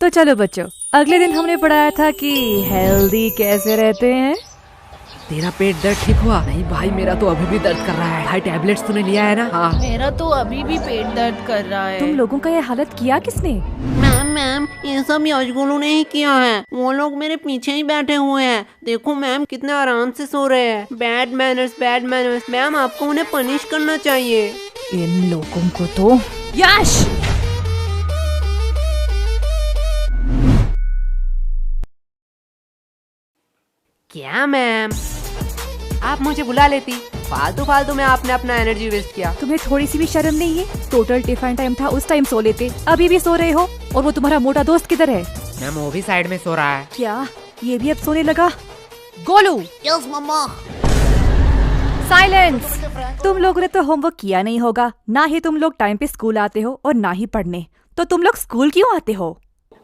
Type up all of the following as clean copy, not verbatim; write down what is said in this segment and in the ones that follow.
तो चलो बच्चों, अगले दिन हमने पढ़ाया था कि हेल्दी कैसे रहते हैं। तेरा पेट दर्द ठीक हुआ? नहीं भाई, मेरा तो अभी भी दर्द कर रहा है। भाई टैबलेट्स तूने लिया है ना? हाँ। मेरा तो अभी भी पेट दर्द कर रहा है। तुम लोगों का ये हालत किया किसने? मैम ये सब यशगुलू ने ही किया है। वो लोग मेरे पीछे ही बैठे हुए हैं। देखो मैम कितने आराम से सो रहे हैं। Bad manners. मैम आपको उन्हें पनिश करना चाहिए। इन लोगों को तो। यश! क्या मैम, आप मुझे बुला लेती। फालतू में आपने अपना एनर्जी वेस्ट किया। तुम्हें थोड़ी सी भी शर्म नहीं है? टोटल टिफिन टाइम था, उस टाइम सो लेते। अभी भी सो रहे हो। और वो तुम्हारा मोटा दोस्त किधर है? मैम वो भी साइड में सो रहा है। क्या ये भी अब सोने लगा? गोलू। यस मम्मा। साइलेंस! तुम लोगों ने तो होमवर्क किया नहीं होगा। ना ही तुम लोग टाइम पे स्कूल आते हो और ना ही पढ़ने। तो तुम लोग स्कूल क्यों आते हो?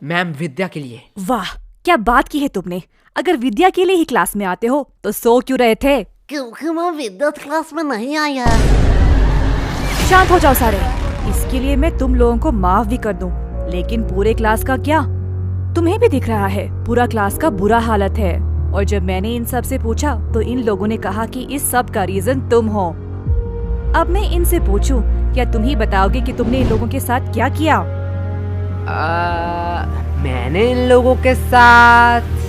मैम विद्या के लिए। वाह, क्या बात की है तुमने। अगर विद्या के लिए ही क्लास में आते हो तो सो क्यों रहे थे? क्योंकि मैं विद्युत क्लास में नहीं आया। शांत हो जाओ सारे। इसके लिए मैं तुम लोगों को माफ भी कर दूं, लेकिन पूरे क्लास का क्या? तुम्हें भी दिख रहा है पूरा क्लास का बुरा हालत है। और जब मैंने इन सब से पूछा तो इन लोगों ने कहा कि इस सब का रीजन तुम हो। अब मैं इनसे पूछूं, क्या तुम ही बताओगे कि तुमने इन लोगों के साथ क्या किया? मैंने इन लोगों के साथ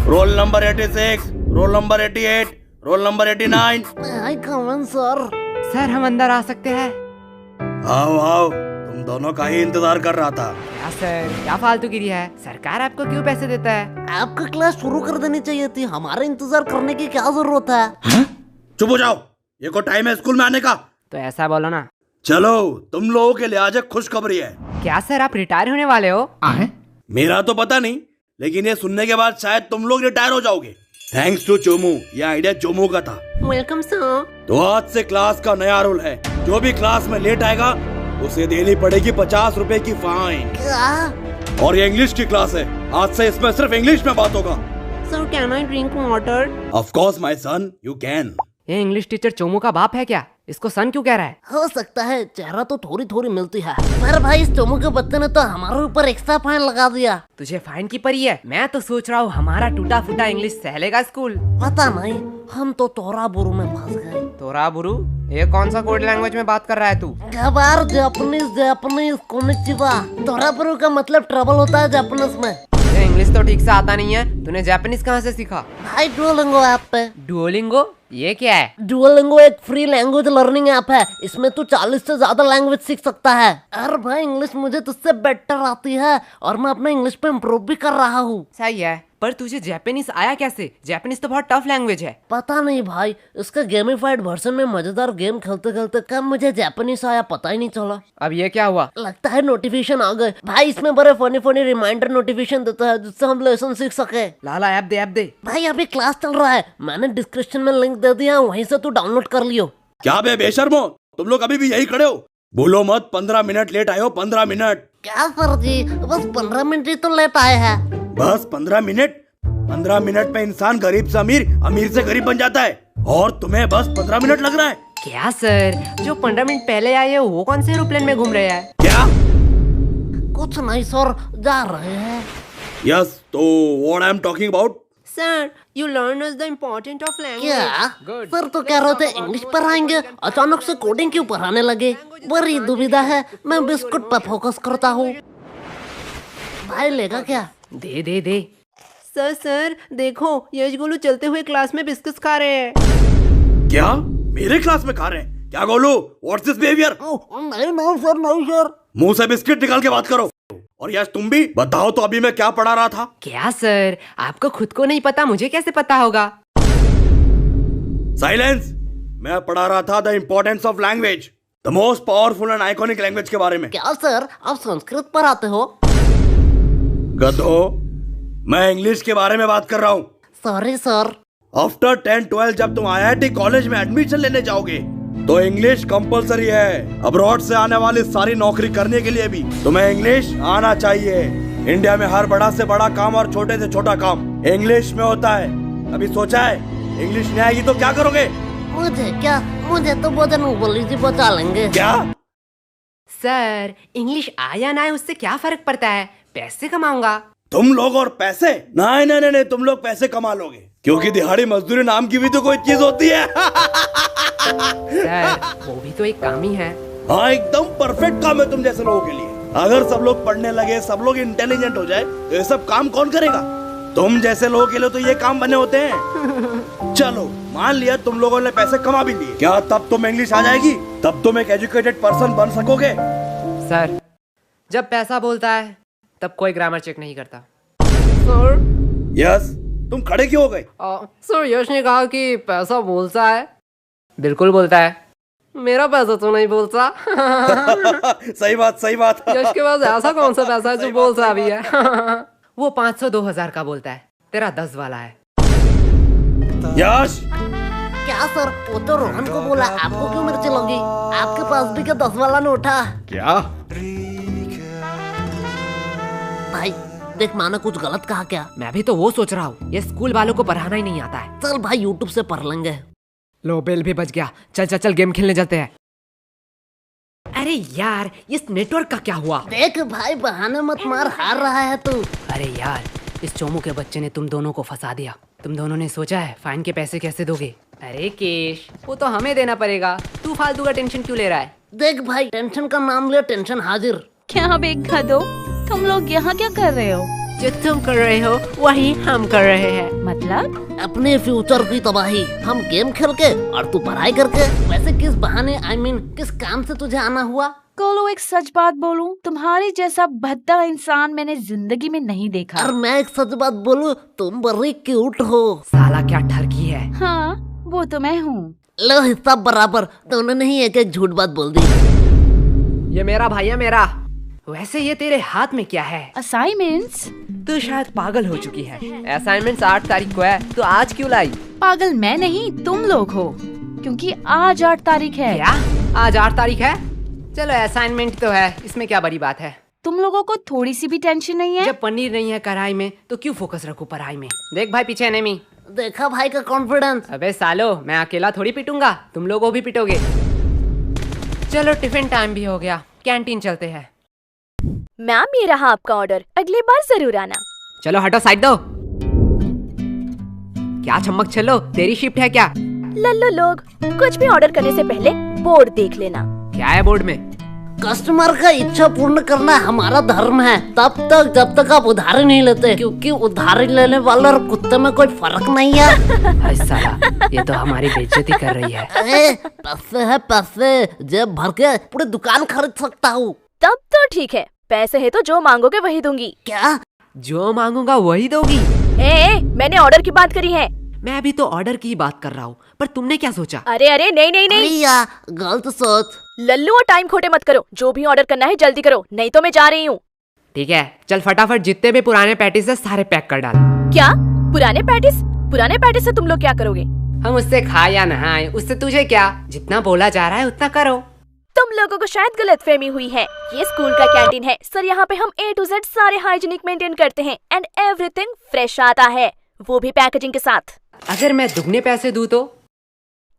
roll number 86, roll number 88, roll number 89। आई कमन सर। सर हम अंदर आ सकते हैं? आओ, तुम दोनों का ही इंतजार कर रहा था। क्या सर, क्या फालतूगिरी है? सरकार आपको क्यों पैसे देता है? आपका क्लास शुरू कर देनी चाहिए थी। हमारा इंतजार करने की क्या जरूरत है? चुप हो जाओ, ये को टाइम है स्कूल में आने का। तो ऐसा बोलो ना। चलो, तुम लोगों के लिए आज एक खुशखबरी है। क्या सर, आप रिटायर होने वाले हो? मेरा तो पता नहीं, लेकिन ये सुनने के बाद शायद तुम लोग रिटायर हो जाओगे। थैंक्स टू चोमू, ये आइडिया चोमू का था। Welcome sir. तो आज से क्लास का नया रूल है, जो भी क्लास में लेट आएगा उसे देनी पड़ेगी 50 रुपए की फाइन। क्या? और ये इंग्लिश की क्लास है, आज से इसमें सिर्फ इंग्लिश में बात होगा। Sir can I drink water? Of course my son, you can. ये इंग्लिश टीचर चोमू का बाप है क्या? इसको सन क्यों कह रहा है? हो सकता है, चेहरा तो थोड़ी मिलती है। पर भाई इस चोमू के बच्चे ने तो हमारे ऊपर एक्स्ट्रा फाइन लगा दिया। तुझे फाइन की पड़ी है? मैं तो सोच रहा हूँ हमारा टूटा फूटा इंग्लिश सहलेगा स्कूल। पता नहीं, हम तो तोरा बुरु में फंस गए। तोरा बुरु? ये कौन सा कोड लैंग्वेज में बात कर रहा है तू? गवार जापानीज कोनिचिवा। तोरा बुरु का मतलब ट्रबल होता है जापानीज में। ये इंग्लिश तो ठीक से आता नहीं है, तूने जापानीज कहाँ से सीखा? भाई डुओलिंगो ऐप पे। डुओलिंगो? ये क्या है? डुओलिंगो एक फ्री लैंग्वेज लर्निंग ऐप है। इसमें तू 40 से ज्यादा लैंग्वेज सीख सकता है। अरे भाई इंग्लिश मुझे तुझसे बेटर आती है और मैं अपना इंग्लिश पे इम्प्रूव भी कर रहा हूँ। सही है, पर तुझे जापानीज आया कैसे? जापानीज तो बहुत टफ लैंग्वेज है। पता नहीं भाई, इसका गेमिफाइड वर्जन में मजेदार गेम खेलते खेलते कब मुझे जापानीज आया पता ही नहीं चला। अब ये क्या हुआ? लगता है नोटिफिकेशन आ गए। भाई इसमें बड़े फनी रिमाइंडर नोटिफिकेशन देता है जिससे हम लेसन सीख सके। लाला ऐप दे। भाई अभी क्लास चल रहा है, मैंने डिस्क्रिप्शन में लिंक दे दिया, वहीं से तू डाउनलोड कर लियो। क्या बे बेशर्मो, तुम लोग अभी भी यही खड़े हो? बोलो मत 15 मिनट लेट आए हो। 15 मिनट? क्या सर जी, बस 15 मिनट ही तो लेट आए हैं। बस 15 मिनट? 15 मिनट में इंसान गरीब से अमीर, अमीर से गरीब बन जाता है, और तुम्हें बस 15 मिनट लग रहा है? क्या सर, जो 15 मिनट पहले आए हैं वो कौन से एरोप्लेन में घूम रहे हैं? क्या? कुछ नहीं सर, जा रहे हैं। यस, तो what I am talking about? Sir you learn us the important of language. क्या सर तो कह रहे थे इंग्लिश पढ़ाएंगे, अचानक से कोडिंग क्यों पढ़ाने लगे? बड़ी दुविधा है, मैं बिस्कुट पर फोकस करता हूँ। भाई लेगा क्या? दे। सर देखो, यशगुलू चलते हुए क्लास में बिस्कुट खा रहे हैं। क्या मेरे क्लास में खा रहे हैं? क्या गोलू, व्हाट्स दिस बिहेवियर? नहीं सर। मुंह से बिस्किट निकाल के बात करो। और यश तुम भी बताओ तो अभी मैं क्या पढ़ा रहा था? क्या सर, आपको खुद को नहीं पता, मुझे कैसे पता होगा? साइलेंस! मैं पढ़ा रहा था the importance of language, the most powerful and iconic language के बारे में। क्या सर, आप संस्कृत पढ़ाते हो? गधो, मैं इंग्लिश के बारे में बात कर रहा हूँ। Sorry sir. आफ्टर 10-12 जब तुम IIT कॉलेज में एडमिशन लेने जाओगे तो इंग्लिश कंपलसरी है। अब्रॉड से आने वाली सारी नौकरी करने के लिए भी तुम्हें इंग्लिश आना चाहिए। इंडिया में हर बड़ा से बड़ा काम और छोटे से छोटा काम इंग्लिश में होता है। अभी सोचा है इंग्लिश नहीं आएगी तो क्या करोगे? मुझे क्या, मुझे तो बोधन बोली जी बचा लेंगे। क्या? सर इंग्लिश आया ना है उससे क्या फर्क पड़ता है, पैसे कमाऊंगा। तुम लोग और पैसे? नहीं नहीं नहीं, तुम लोग पैसे कमा लोगे, क्योंकि दिहाड़ी मजदूरी नाम की भी तो कोई चीज होती है। सर वो भी तो एक काम ही है। हाँ एकदम परफेक्ट काम है तुम जैसे लोगों के लिए। अगर सब लोग पढ़ने लगे, सब लोग इंटेलिजेंट हो जाए, तो ये सब काम कौन करेगा? तुम जैसे लोगों के लिए तो ये काम बने होते हैं। चलो मान लिया तुम लोगों ने पैसे कमा भी लिए, क्या तब तुम इंग्लिश आ जाएगी? तब तुम एक एजुकेटेड पर्सन बन सकोगे? सर जब पैसा बोलता है तब कोई ग्रामर चेक नहीं करता। सर यस, तुम खड़े क्यों हो गए? सर यश ने कहा कि पैसा बोलता है। बिल्कुल बोलता है। मेरा पैसा तो नहीं बोलता। सही बात सही बात। यश के पास ऐसा कौन सा पैसा है जो बोलता भी है? वो 500-2000 का बोलता है, तेरा 10 वाला है। यश क्या सर, वो तो रोहन को बोला, आपको क्यों मिर्ची लगी? आपके पास भी क्या 10 वाला नोट है? क्या? भाई देख, माना कुछ गलत कहा क्या? मैं भी तो वो सोच रहा हूँ, ये स्कूल वालों को पढ़ाना ही नहीं आता है। चल भाई यूट्यूब से पढ़ लेंगे। लो बेल भी बच गया। चल चल चल गेम खेलने चलते हैं। अरे यार इस नेटवर्क का क्या हुआ? देख भाई बहाने मत मार, हार रहा है तू। अरे यार इस चोमू के बच्चे ने तुम दोनों को फंसा दिया। तुम दोनों ने सोचा है फाइन के पैसे कैसे दोगे? अरे केश वो तो हमें देना पड़ेगा, तू फालतू का टेंशन क्यों ले रहा है? देख भाई, टेंशन का नाम ले, टेंशन हाजिर। क्या बेखा दो, तुम लोग यहाँ क्या कर रहे हो? जो तुम कर रहे हो वही हम कर रहे हैं। मतलब? अपने फ्यूचर की तबाही, हम गेम खेल के और तू पढ़ाई करके। वैसे किस बहाने, I mean, किस काम से तुझे आना हुआ? कोलो एक सच बात बोलूं, तुम्हारी जैसा भद्दा इंसान मैंने जिंदगी में नहीं देखा। और मैं एक सच बात बोलूं, तुम बड़ी क्यूट हो। साला क्या ठरकी है। हाँ वो तो मैं हूँ। लो हिस्सा बराबर, दोनों ने ही एक एक झूठ बात बोल दी। ये मेरा भाई है मेरा। वैसे ये तेरे हाथ में क्या है? असाइनमेंट्स? तू शायद पागल हो चुकी है। असाइनमेंट्स 8 तारीख को है, तो आज क्यों लाई? पागल मैं नहीं, तुम लोग हो, क्योंकि आज 8 तारीख है। क्या आज 8 तारीख है? चलो असाइनमेंट तो है, इसमें क्या बड़ी बात है। तुम लोगों को थोड़ी सी भी टेंशन नहीं है? जब पनीर नहीं है कढ़ाई में तो क्यों फोकस रखूं पढ़ाई में। देख भाई पीछे एनिमी। देखा भाई का कॉन्फिडेंस। अबे सालो मैं अकेला थोड़ी पिटूंगा, तुम लोगों भी पिटोगे। चलो टिफिन टाइम भी हो गया, कैंटीन चलते हैं। मैम ये रहा आपका ऑर्डर, अगली बार जरूर आना। चलो हटो साइड दो। क्या चम्मक चलो, तेरी शिफ्ट है क्या? लल्लो लोग, कुछ भी ऑर्डर करने से पहले बोर्ड देख लेना। क्या है बोर्ड में? कस्टमर का इच्छा पूर्ण करना हमारा धर्म है, तब तक जब तक आप उधारी नहीं लेते, क्योंकि उधारी लेने वाले और कुत्ते में कोई फर्क नहीं है। अरे साला ये तो हमारी बेइज्जती कर रही है। पैसे है पैसे, जेब भर के पूरी दुकान खरीद सकता हूँ। तब तो ठीक है, पैसे है तो जो मांगोगे वही दूंगी। क्या? जो मांगूंगा वही दोगी? मैंने ऑर्डर की बात करी है। मैं अभी तो ऑर्डर की बात कर रहा हूँ, पर तुमने क्या सोचा? अरे अरे नहीं नहीं नहीं, या गलत सोच। लल्लू और टाइम खोटे मत करो, जो भी ऑर्डर करना है जल्दी करो, नहीं तो मैं जा रही हूँ। ठीक है चल फटाफट जितने भी पुराने पैटीज है सारे पैक कर डाल। क्या पुराने पैटिस? पुराने पैटिस से तुम लोग क्या करोगे? हम उससे खाए या नहाए उससे तुझे क्या, जितना बोला जा रहा है उतना करो। तुम लोगों को शायद गलतफहमी हुई है, ये स्कूल का कैंटीन है सर, यहाँ पे हम A to Z सारे हाइजीनिक मेंटेन करते हैं एंड एवरीथिंग फ्रेश आता है, वो भी पैकेजिंग के साथ। अगर मैं दुगने पैसे दूं तो?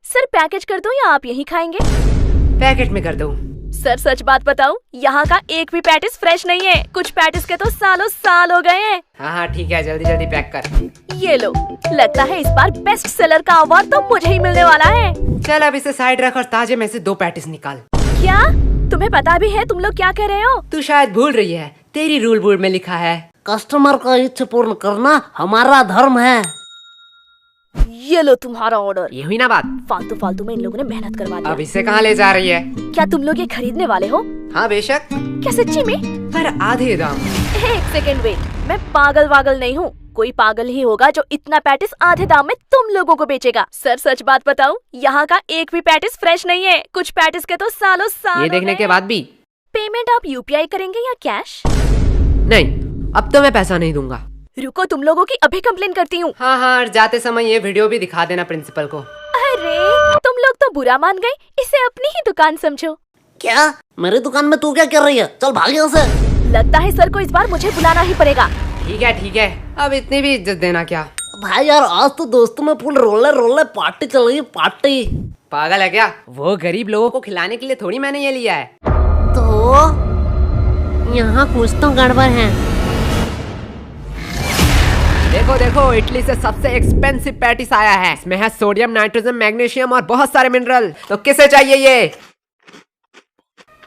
सर पैकेज कर दूं या आप यही खाएंगे? पैकेट में कर दूं। सर सच बात बताऊं, यहाँ का एक भी पैटिस फ्रेश नहीं है, कुछ पैटिस के तो सालों साल हो गए हैं। हाँ ठीक है जल्दी जल्दी पैक कर। ये लो, लगता है इस बार बेस्ट सेलर का अवार्ड तो मुझे ही मिलने वाला है। चल अब इसे साइड रख और ताजे में से 2 पैटिस निकाल। क्या तुम्हें पता भी है तुम लोग क्या कर रहे हो? तू शायद भूल रही है, तेरी रूल बुक में लिखा है कस्टमर का इच्छा पूर्ण करना हमारा धर्म है। ये लो तुम्हारा ऑर्डर। ये हुई ना बात? फालतू फालतू में इन लोगों ने मेहनत करवा अब दी। इसे कहाँ ले जा रही है? क्या तुम लोग ये खरीदने वाले हो? हाँ बेशक। क्या सच्ची में? पर आधे दाम। एक सेकेंड वेट, मैं पागल वागल नहीं हूँ, कोई पागल ही होगा जो इतना पैटिस आधे दाम में तुम लोगों को बेचेगा। सर सच बात बताऊं, यहाँ का एक भी पैटिस फ्रेश नहीं है, कुछ पैटिस के तो सालों साल। ये देखने के बाद भी? पेमेंट आप UPI करेंगे या कैश? नहीं, अब तो मैं पैसा नहीं दूंगा। रुको, तुम लोगों की अभी कंप्लेन करती हूँ। हाँ हाँ और जाते समय ये वीडियो भी दिखा देना प्रिंसिपल को। अरे तुम लोग तो बुरा मान गए, इसे अपनी ही दुकान समझो। क्या मेरी दुकान में तू क्या कर रही है? चल भाग यहाँ से। लगता है सर को इस बार मुझे बुलाना ही पड़ेगा। ठीक है, अब इतनी भी इज्जत देना क्या? भाई यार आज तो दोस्तों में फुल रोले पार्टी चल रही है, पार्टी। पागल है क्या? वो गरीब लोगों को खिलाने के लिए थोड़ी मैंने ये लिया है। तो यहाँ कुछ तो गड़बड़ है। देखो देखो, इटली से सबसे एक्सपेंसिव पैटिस आया है। इसमें है सोडियम, नाइट्रोजन, मैग्नीशियम और बहुत सारे मिनरल। तो किसे चाहिए ये?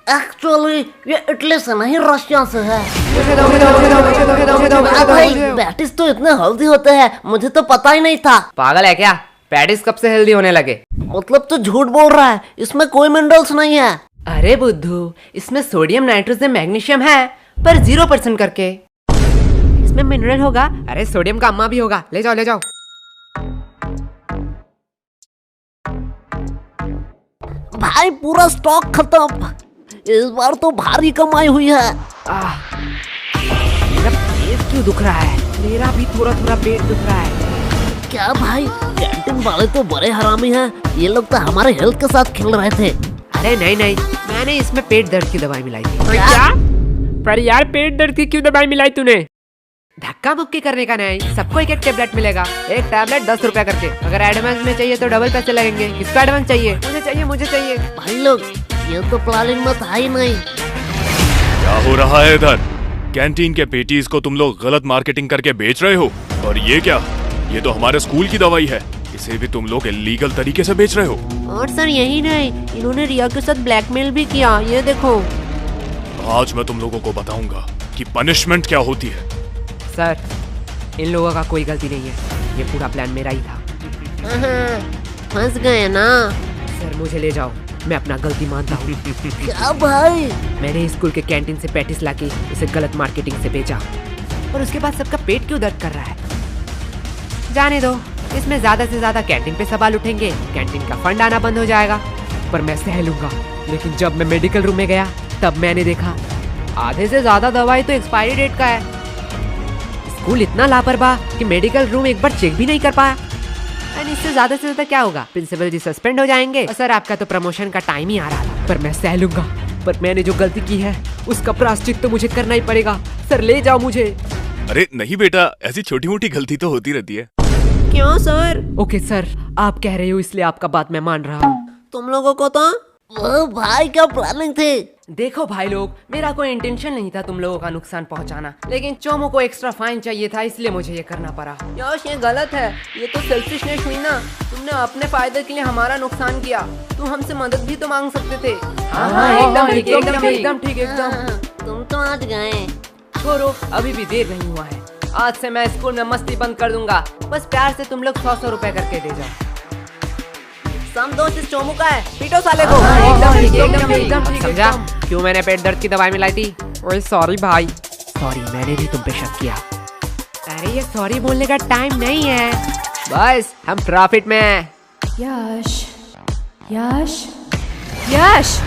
एक्चुअली ये इटली से नहीं, रशिया से है। मुझे दो, मुझे दो, मुझे दो, मुझे दो, मुझे दो, मुझे दो, मुझे दो, भाई मुझे दो। पैटिस तो इतने हेल्दी होते हैं, मुझे तो पता ही नहीं था। पागल है क्या? पैटिस कब से हेल्दी होने लगे? मतलब तो झूठ बोल रहा है, इसमें कोई मिनरल्स नहीं है। अरे बुद्धू, इसमें सोडियम, नाइट्रोजन, मैग्नीशियम है, पर 0% करके। इसमें मिनरल होगा। अरे सोडियम का अम्मा भी होगा। ले जाओ, ले जाओ। भाई पूरा स्टॉक खत्म। इस बार तो भारी कमाई हुई है। मेरा पेट क्यों दुख रहा है? मेरा भी थोड़ा थोड़ा पेट दुख रहा है। क्या भाई, कैंटीन वाले तो बड़े हरामी हैं। ये लोग तो हमारे हेल्थ के साथ खेल रहे थे। अरे नहीं नहीं, मैंने इसमें पेट दर्द की दवाई मिलाई थी। क्या? पर यार, पेट दर्द की क्यों दवाई मिलाई तूने? धक्का मुक्की करने का नहीं, सबको एक एक टेबलेट मिलेगा। एक टैबलेट 10 रुपया करके। अगर एडवांस में चाहिए तो डबल पैसे लगेंगे। किसका एडवांस चाहिए? मुझे चाहिए, मुझे चाहिए। भाई लोग, ये तो प्लानिंग में था ही नहीं। क्या हो रहा है इधर? कैंटीन के पेटीज को तुम लोग गलत मार्केटिंग करके बेच रहे हो। और ये क्या? ये तो हमारे स्कूल की दवाई है। इसे भी तुम लोग इलीगल तरीके से बेच रहे हो। और सर यही नहीं, इन्होंने रिया के साथ ब्लैकमेल भी किया। ये देखो। आज मैं तुम लोगों को बताऊंगा कि पनिशमेंट क्या होती है। सर, इन लोगों का कोई गलती नहीं है। ये पूरा प्लान मेरा ही था। फंस गए ना। सर मुझे ले जाओ, मैं अपना गलती मानता हूँ। क्या भाई? मैंने स्कूल के कैंटीन से पैटिस लाके इसे गलत मार्केटिंग से बेचा, और उसके बाद सबका पेट क्यों दर्द कर रहा है? जाने दो, इसमें ज्यादा से ज्यादा कैंटीन पे सवाल उठेंगे, कैंटीन का फंड आना बंद हो जाएगा, पर मैं सह लूंगा। लेकिन जब मैं मेडिकल रूम में गया तब मैंने देखा आधे से ज्यादा दवाई तो एक्सपायरी डेट का है। स्कूल इतना लापरवाह कि मेडिकल रूम एक बार चेक भी नहीं कर पाया। और इससे ज्यादा से ज्यादा क्या होगा? प्रिंसिपल जी सस्पेंड हो जाएंगे। और सर, आपका तो प्रमोशन का टाइम ही आ रहा था। पर मैं सह लूंगा। पर मैंने जो गलती की है उसका प्रायश्चित तो मुझे करना ही पड़ेगा। सर ले जाओ मुझे। अरे नहीं बेटा, ऐसी छोटी मोटी गलती तो होती रहती है। क्यों सर? ओके सर, आप कह रहे हो इसलिए आपका बात मैं मान रहा हूँ। तुम लोगों को तो वो भाई क्या प्लानिंग थी? देखो भाई लोग, मेरा कोई इंटेंशन नहीं था तुम लोगों का नुकसान पहुंचाना, लेकिन चोमो को एक्स्ट्रा फाइन चाहिए था, इसलिए मुझे ये करना पड़ा। यश, ये गलत है। ये तो सेल्फिशनेस हुई ना। तुमने अपने फायदे के लिए हमारा नुकसान किया। तुम हमसे मदद भी तो मांग सकते थे। हाँ, एकदम ठीक, एकदम ठीक, एकदम ठीक, एकदम। तुम तो आज गए। छोड़ो, अभी भी देर नहीं हुआ है। आज से मैं स्कूल में मस्ती बंद कर दूंगा। बस प्यार से तुम लोग 100 रुपए करके दे जाओ। समझो इस चोमू का है, पीटो साले को। एकदम ठीक, एकदम ठीक, एकदम ठीक। समझा क्यों मैंने पेट दर्द की दवाई मिलाई थी? ओए सॉरी भाई। सॉरी, मैंने भी तुम पे शक किया। अरे ये सॉरी बोलने का टाइम नहीं है। बस हम प्रॉफिट में हैं। यश, यश, यश,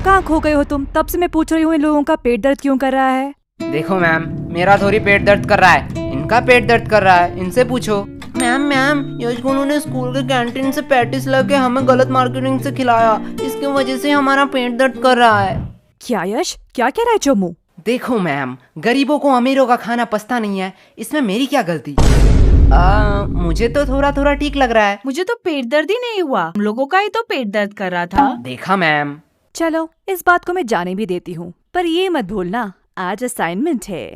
कहाँ खो गए हो तुम? तब से मैं पूछ रही हूँ इन लोगों का पेट दर्द क्यों कर रहा है? देखो मैम, मेरा थोड़ी पेट दर्द कर रहा है, इनका पेट दर्द कर रहा है। इनसे पूछो। मैम, यशगुरु ने स्कूल के कैंटीन से पैटिस लाके हमें गलत मार्केटिंग से खिलाया। इसकी वजह से हमारा पेट दर्द कर रहा है। क्या यश, क्या कह रहा है चोमू? देखो मैम, गरीबों को अमीरों का खाना पछता नहीं है, इसमें मेरी क्या गलती? मुझे तो थोड़ा थोड़ा ठीक लग रहा है। मुझे तो पेट दर्द ही नहीं हुआ, हम लोगों का ही तो पेट दर्द कर रहा था। देखा मैम। चलो, इस बात को मैं जाने भी देती हूँ, पर ये मत भूलना आज असाइनमेंट है।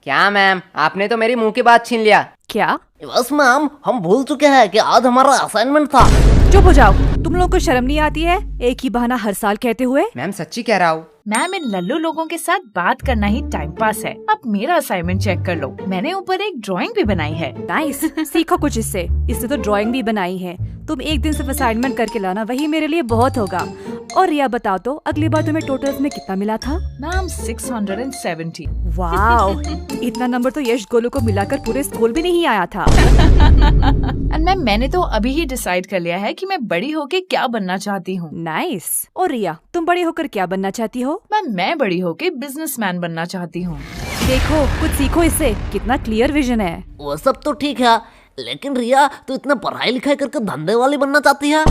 क्या मैम, आपने तो मेरी मुंह की बात छीन लिया। क्या? बस मैम, हम भूल चुके हैं कि आज हमारा असाइनमेंट था। चुप हो जाओ, तुम लोगों को शर्म नहीं आती है एक ही बहाना हर साल कहते हुए? मैम सच्ची कह रहा हूँ। मैम, इन लल्लू लोगों के साथ बात करना ही टाइम पास है। अब मेरा असाइनमेंट चेक कर लो, मैंने ऊपर एक ड्राइंग भी बनाई है। नाइस, सीखो कुछ इससे। इससे तो ड्राइंग भी बनाई है। तुम एक दिन सिर्फ असाइनमेंट करके लाना, वही मेरे लिए बहुत होगा। और रिया बताओ तो, अगली बार तुम्हें टोटल्स में कितना मिला था? मैम 670। वाओ, इतना नंबर तो यश गोलू को मिलाकर पूरे स्कूल भी नहीं आया था। एंड मैम, मैंने तो अभी ही डिसाइड कर लिया है कि मैं बड़ी होके क्या बनना चाहती हूँ। नाइस। और रिया, तुम बड़े होकर क्या बनना चाहती हो? मैम, मैं बड़ी होके बिजनेसमैन बनना चाहती हूँ। देखो, कुछ सीखो इससे, कितना क्लियर विजन है। वो सब तो ठीक है, लेकिन रिया तू इतना पढ़ाई लिखाई करके धंधे वाली बनना चाहती है?